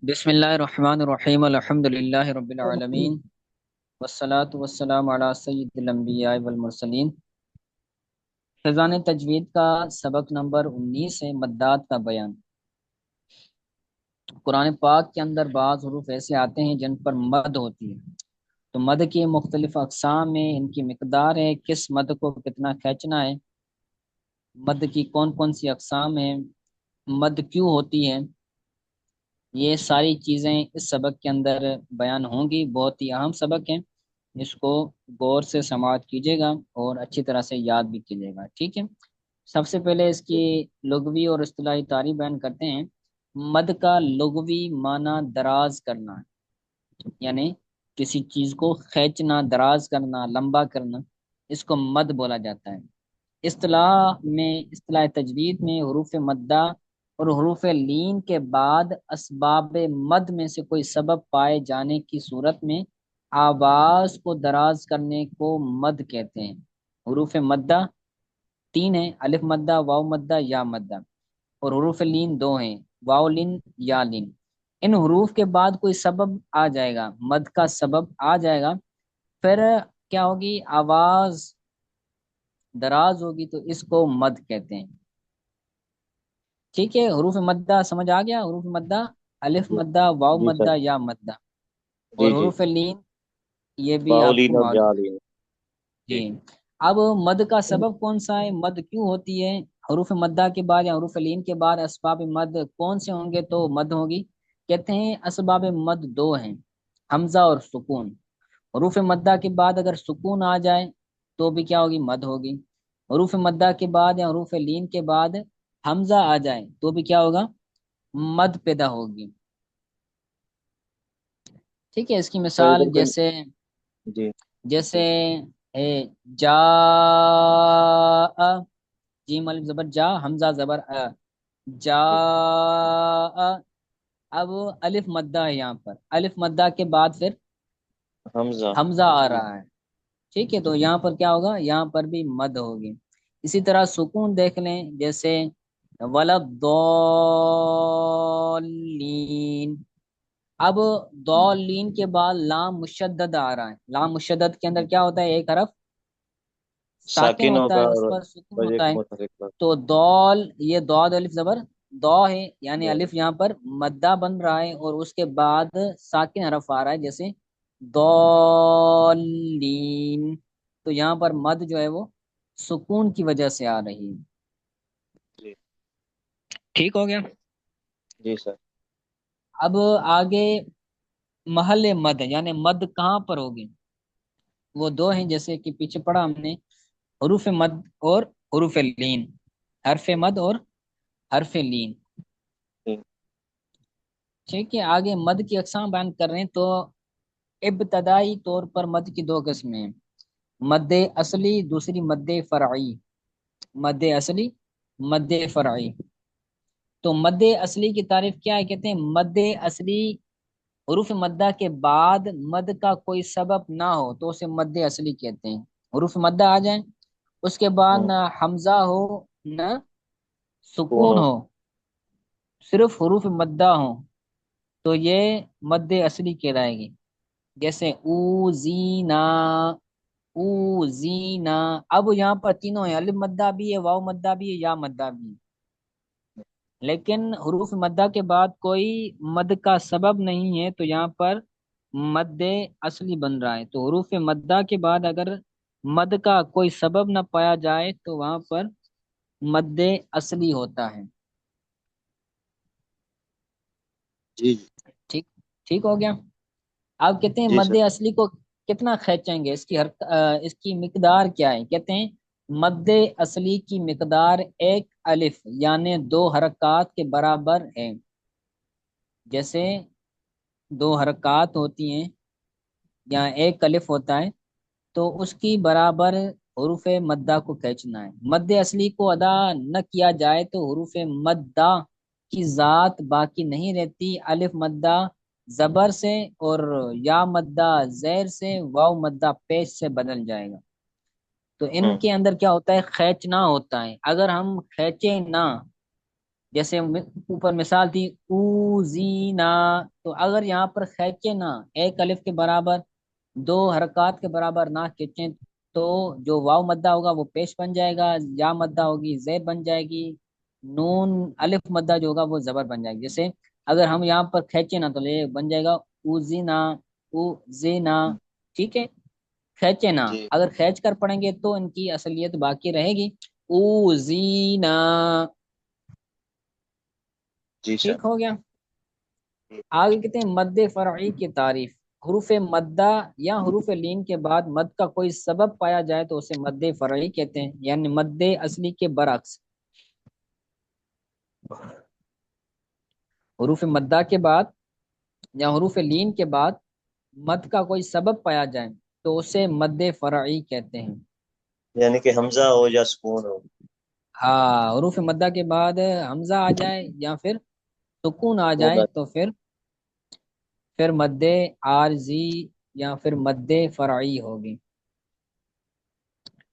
बिस्मिल्लाहिर्रहमानिर्रहीम अल्हम्दुलिल्लाहि रब्बिल आलमीन वस्सलातु वस्सलामु अला सय्यिदिल अंबिया वल मुरसलीन। फैज़ान तजवीद का सबक नंबर 19 है, मद्दात का बयान। कुरान पाक के अंदर बाज़ हुरूफ ऐसे आते हैं जिन पर मद होती है। तो मद की मुख्तलिफ अक़साम में इनकी मिकदार है, किस मद को कितना खींचना है, मद की कौन कौन सी अक़साम है, मद क्यों होती है, ये सारी चीज़ें इस सबक के अंदर बयान होंगी। बहुत ही अहम सबक है, इसको गौर से समाअत कीजिएगा और अच्छी तरह से याद भी कीजिएगा। ठीक है, सबसे पहले इसकी लुग़वी और इस्तिलाही तारीफ बयान करते हैं। मद का लुग़वी माना दराज करना, यानी किसी चीज़ को खींचना, दराज करना, लंबा करना, इसको मद बोला जाता है। इस्तिलाह तजवीद में हरूफ मद्दा और हरूफ लीन के बाद असबाब मद में से कोई सबब पाए जाने की सूरत में आवाज को दराज करने को मद कहते हैं। हरूफ मद्दा तीन है, अलिफ मद्दा, वाव मद्दा, या मद्दा। और हरूफ लीन दो हैं, वाव लीन, या लीन। इन हरूफ के बाद कोई सबब आ जाएगा, मद का सबब आ जाएगा, फिर क्या होगी, आवाज दराज होगी, तो इसको मद कहते हैं। ठीक है, हरूफ मद्दा समझ आ गया। हरूफ मद्दा, अलिफ जी मद्दा, वाव जी सर। मद्दा, या मद्दा। जी और जी। हरूफ लीन, ये भी आपको बाउलीन और मालूम है। जालीन। जी। जी। अब मद का सबब कौन सा है, मद क्यों होती है, हरूफ मद्दा के बाद या हरूफ लीन के बाद असबाब मद कौन से होंगे तो मद होगी। कहते हैं असबाब मद दो हैं, हमजा और सुकून। हरूफ मद्दा के बाद अगर सुकून आ जाए तो भी क्या होगी, मद होगी। हरूफ मद्दा के बाद या हरूफ लीन के बाद हमजा आ जाए तो भी क्या होगा, मद पैदा होगी। ठीक है, इसकी सर मिसाल इधर कोई। जैसे जी जैसे है, जा, जीम अलिफ जबर जा, हमजा जबर जा। जी। अब अलिफ मद्दा है, यहाँ पर अलिफ मद्दा के बाद फिर हमजा। हमजा आ रहा है। ठीक है, तो यहाँ पर क्या होगा, यहाँ पर भी मद होगी। इसी तरह सुकून देख लें, जैसे वलद्दौलीन। अब दौलीन के बाद लाम मुशद्दद आ रहा है। लाम मुशद्दद के अंदर क्या होता है, एक हरफ साकिन साकिन होता होगा है, उस और पर सुकून वजह होता को है। मुतहरिक कर। तो दौल, ये दौद अलिफ जबर दौ है, यानी दो। अलिफ यहाँ पर मद्दा बन रहा है और उसके बाद साकिन हरफ आ रहा है, जैसे दौलीन। तो यहाँ पर मद जो है वो सुकून की वजह से आ रही है। जी ठीक हो गया। जी सर। अब आगे महल मद, यानी मद कहाँ पर होगी, वो दो हैं, जैसे कि पीछे पढ़ा हमने, हरूफ मद और हरूफ लीन। हरफ मद और हरफ लीन। जी। ठीक है, आगे मद की अकसाम बयान कर रहे हैं। तो इब्तदाई तौर पर मद की दो किस्में हैं, मद असली, दूसरी मद फरई। मद असली, मद फरई। तो मद असली की तारीफ क्या है, कहते हैं मद असली हुरूफ मद्दा के बाद मद का कोई सबब ना हो तो उसे मद असली कहते हैं। हुरूफ मद्दा आ जाए, उसके बाद हम्म। ना हमजा हो, ना सुकून कौन। हो, सिर्फ हुरूफ मद्दा हो, तो ये मद असली कहलाएगी। जैसे ऊजीना, ऊजीना। अब यहाँ पर तीनों है, अलिफ मद्दा भी है, वाव मद्दा भी है, या मद्दा भी है। लेकिन हुरूफ मद्दा के बाद कोई मद का सबब नहीं है, तो यहाँ पर मद असली बन रहा है। तो हुरूफ मद्दा के बाद अगर मद का कोई सबब न पाया जाए तो वहां पर मद असली होता है। जी जी। ठीक, ठीक हो गया। अब कहते हैं जी मद सर। असली को कितना खींचेंगे, इसकी मिकदार क्या है। कहते हैं मद असली की मिकदार एक अलिफ यानी दो हरकत के बराबर है। जैसे दो हरकत होती हैं या एक अलिफ होता है, तो उसकी बराबर हुरूफ मद्दा को खींचना है। मद असली को अदा न किया जाए तो हुरूफ मद्दा की जात बाकी नहीं रहती, अलिफ मद्दा जबर से और या मद्दा जैर से, वाव मद्दा पेश से बदल जाएगा। तो हम्म। इनके अंदर क्या होता है, खींचना होता है। अगर हम खींचे ना جیسے اوپر مثال تھی اوزینا، تو اگر یہاں پر کھینچے نا ایک الف کے برابر، دو حرکات کے برابر نہ کھینچیں، تو جو واو مدہ ہوگا وہ پیش بن جائے گا، یا مدہ ہوگی زیر بن جائے گی، نون الف مدہ جو ہوگا وہ زبر بن جائے گی۔ جیسے اگر ہم یہاں پر کھینچے نا تو یہ بن جائے گا اوزینا، اوزینا، ٹھیک ہے؟ کھینچے نا، جی اگر کھینچ کر پڑھیں گے تو ان کی اصلیت باقی رہے گی، اوزینا، جی سر۔ ٹھیک ہو گیا؟ آگے کہتے ہیں مد فرعی کی تعریف، حروف مدہ یا حروف لین کے بعد مد کا کوئی سبب پایا جائے تو اسے مد فرعی کہتے ہیں، یعنی مد اصلی کے برعکس، حروف مدہ کے بعد یا حروف لین کے بعد مد کا کوئی سبب پایا جائے تو اسے مد فرعی کہتے ہیں۔ یعنی کہ حمزہ ہو یا سکون ہو۔ ہاں، حروف مدہ کے بعد حمزہ آ جائے یا پھر سکون آ وہ جائے بات تو پھر مد عارضی یا پھر مد فرعی ہوگی۔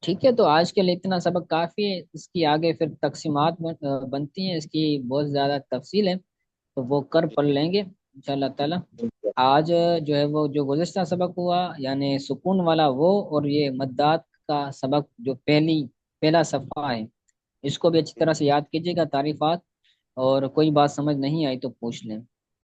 ٹھیک ہے، تو آج کے لیے اتنا سبق کافی ہے، اس کی آگے پھر تقسیمات بنتی ہیں، اس کی بہت زیادہ تفصیل ہے، تو وہ کر پڑھ لیں گے انشاءاللہ تعالی۔ آج جو ہے وہ جو گزشتہ سبق ہوا یعنی سکون والا وہ، اور یہ مدات کا سبق جو پہلا صفحہ ہے، اس کو بھی اچھی طرح سے یاد کیجیے گا تعریفات، اور کوئی بات سمجھ نہیں آئی تو پوچھ لیں۔